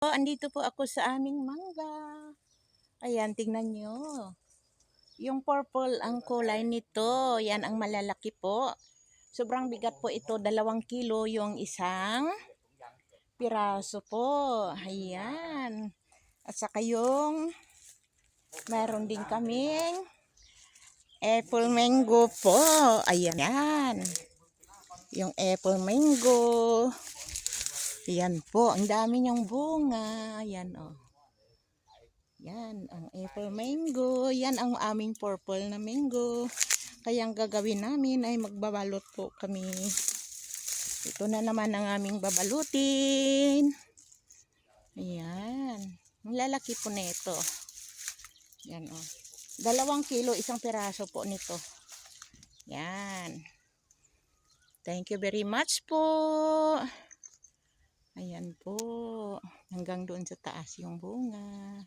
Andito po ako sa aming mangga. Ayan, tingnan nyo. Yung purple ang kulay nito. Yan ang malalaki po. Sobrang bigat po ito. 2 kilo yung isang piraso po. Ayan. At saka yung meron din kaming apple mango po. Ayan. Yan. Yung apple mango. Yan po. Ang dami niyang bunga. Yan o. Yan, ang apple mango. Yan ang aming purple na mango. Kaya ang gagawin namin ay magbabalot po kami. Ito na naman ang aming babalutin. Ayan. Ang lalaki po nito. Yan o. 2 kilo, isang piraso po nito. Yan. Thank you very much po. Ayan po. Hanggang doon sa taas yung bunga.